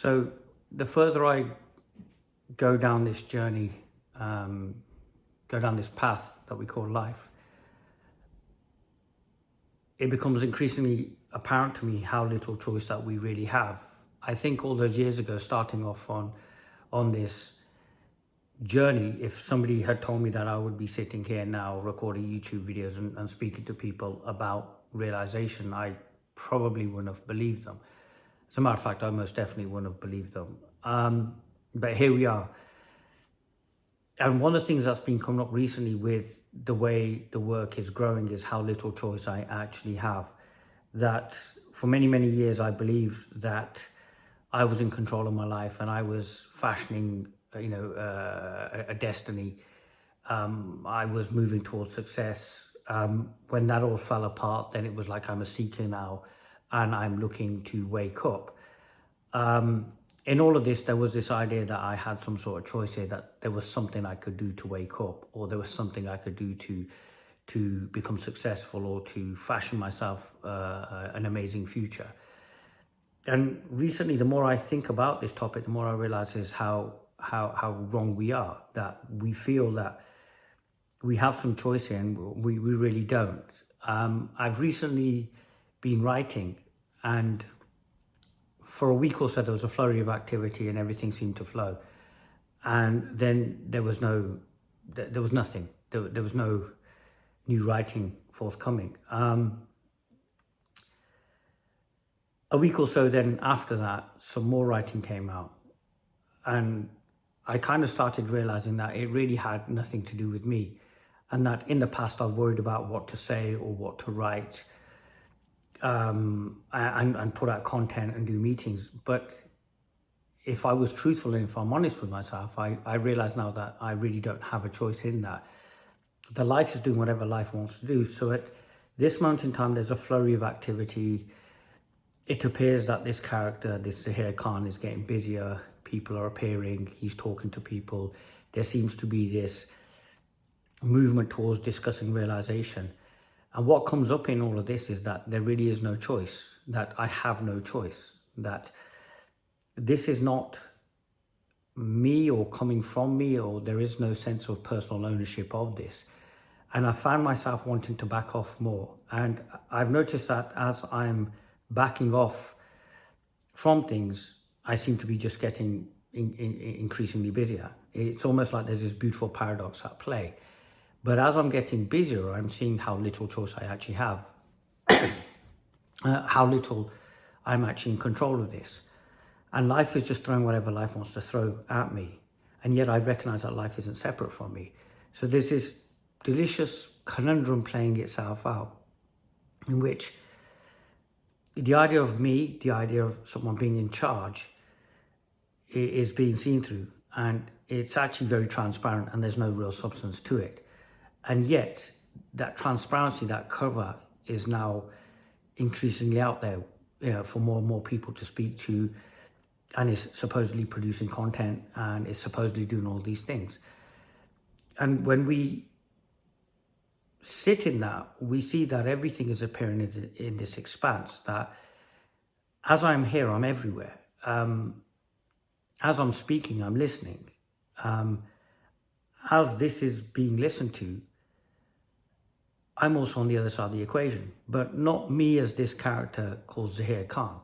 So the further I go down this journey, go down this path that we call life, it becomes increasingly apparent to me how little choice that we really have. I think all those years ago, starting off on this journey, if somebody had told me that I would be sitting here now recording YouTube videos and speaking to people about realization, I probably wouldn't have believed them. As a matter of fact, I most definitely wouldn't have believed them. But here we are. And one of the things that's been coming up recently with the way the work is growing is how little choice I actually have. That for many, many years, I believed that I was in control of my life and I was fashioning, a destiny. I was moving towards success. When that all fell apart, then it was like I'm a seeker now and I'm looking to wake up. In all of this, there was this idea that I had some sort of choice here, that there was something I could do to wake up, or there was something I could do to become successful, or to fashion myself an amazing future. And recently, the more I think about this topic, the more I realize is how wrong we are, that we feel that we have some choice here and we really don't. I've recently been writing, and for a week or so, there was a flurry of activity and everything seemed to flow. And then there was nothing. There was no new writing forthcoming. A week or so then after that, some more writing came out. And I kind of started realizing that it really had nothing to do with me. And that in the past, I've worried about what to say or what to write, and put out content and do meetings. But if I was truthful and if I'm honest with myself, I realize now that I really don't have a choice in that. The life is doing whatever life wants to do. So at this moment in time, there's a flurry of activity. It appears that this character, this Zahir Khan, is getting busier. People are appearing. He's talking to people. There seems to be this movement towards discussing realization. And what comes up in all of this is that there really is no choice, that I have no choice, that this is not me or coming from me, or there is no sense of personal ownership of this. And I found myself wanting to back off more. And I've noticed that as I'm backing off from things, I seem to be just getting increasingly busier. It's almost like there's this beautiful paradox at play. But as I'm getting busier, I'm seeing how little choice I actually have, how little I'm actually in control of this. And life is just throwing whatever life wants to throw at me. And yet I recognize that life isn't separate from me. So there's this delicious conundrum playing itself out, in which the idea of me, the idea of someone being in charge, is being seen through. And it's actually very transparent and there's no real substance to it. And yet that transparency, that cover, is now increasingly out there, for more and more people to speak to, and is supposedly producing content and is supposedly doing all these things. And when we sit in that, we see that everything is appearing in this expanse, that as I'm here, I'm everywhere. As I'm speaking, I'm listening. As this is being listened to, I'm also on the other side of the equation, but not me as this character called Zahir Khan,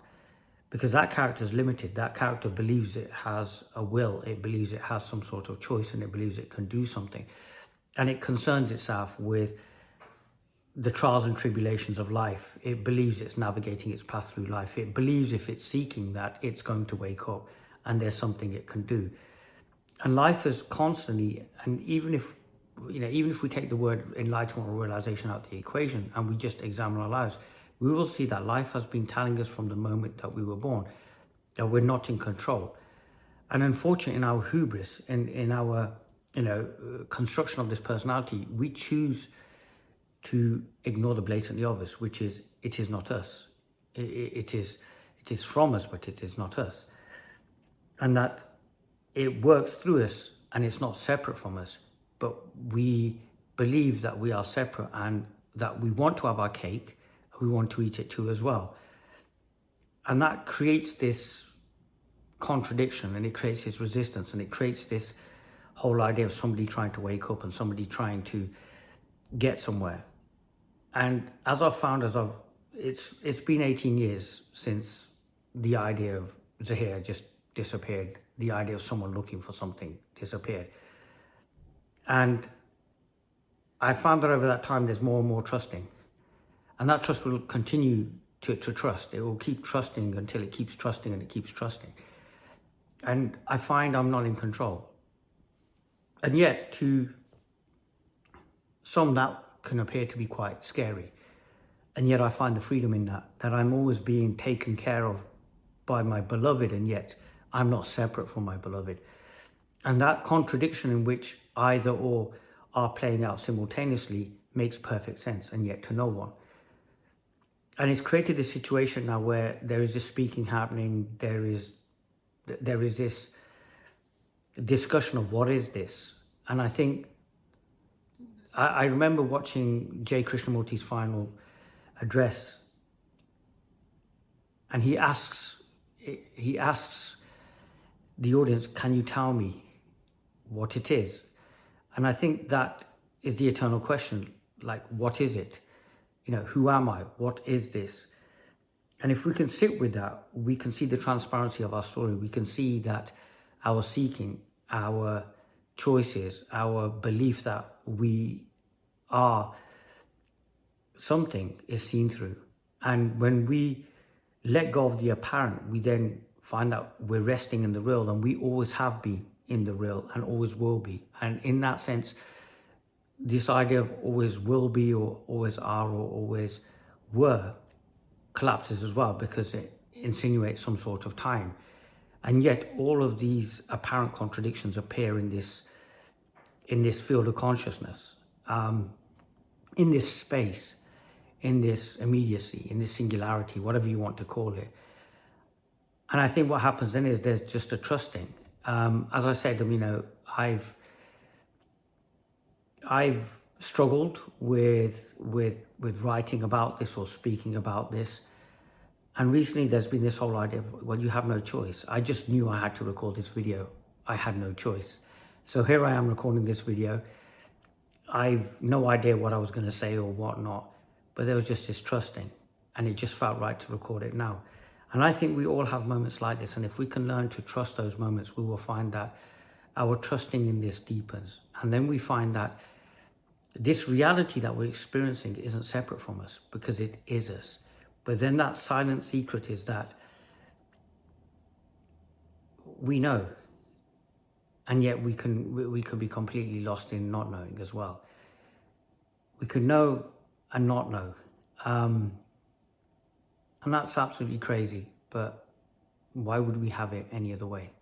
because that character is limited. That character believes it has a will, it believes it has some sort of choice, and it believes it can do something. And it concerns itself with the trials and tribulations of life. It believes it's navigating its path through life. It believes if it's seeking that, it's going to wake up and there's something it can do. And life is constantly, and even if we take the word enlightenment or realization out of the equation and we just examine our lives, we will see that life has been telling us from the moment that we were born that we're not in control. And unfortunately, in our hubris, in our construction of this personality, we choose to ignore the blatantly obvious, which is, it is not us. It is from us, but it is not us. And that it works through us and it's not separate from us, but we believe that we are separate and that we want to have our cake, we want to eat it too as well. And that creates this contradiction, and it creates this resistance, and it creates this whole idea of somebody trying to wake up and somebody trying to get somewhere. And as I've found, it's been 18 years since the idea of Zahir just disappeared. The idea of someone looking for something disappeared. And I found that over that time, there's more and more trusting. And that trust will continue to trust. It will keep trusting until it keeps trusting and it keeps trusting. And I find I'm not in control. And yet, to some, that can appear to be quite scary. And yet I find the freedom in that I'm always being taken care of by my beloved, and yet I'm not separate from my beloved. And that contradiction in which either or are playing out simultaneously makes perfect sense, and yet to no one. And it's created this situation now where there is this speaking happening, there is this discussion of what is this. And I think, I remember watching J. Krishnamurti's final address, and he asks the audience, can you tell me what it is? And I think that is the eternal question, like, what is it? Who am I? What is this? And if we can sit with that, we can see the transparency of our story. We can see that our seeking, our choices, our belief that we are something is seen through. And when we let go of the apparent, we then find out we're resting in the real, and we always have been in the real and always will be. And in that sense, this idea of always will be or always are or always were collapses as well, because it insinuates some sort of time. And yet all of these apparent contradictions appear in this field of consciousness, in this space, in this immediacy, in this singularity, whatever you want to call it. And I think what happens then is there's just a trusting. As I said, I've struggled with writing about this or speaking about this. And recently there's been this whole idea of, well, you have no choice. I just knew I had to record this video. I had no choice. So here I am recording this video. I've no idea what I was going to say or what not, but there was just this trusting, and it just felt right to record it now. And I think we all have moments like this, and if we can learn to trust those moments, we will find that our trusting in this deepens. And then we find that this reality that we're experiencing isn't separate from us, because it is us. But then that silent secret is that we know, and yet we can be completely lost in not knowing as well. We could know and not know. And that's absolutely crazy, but why would we have it any other way?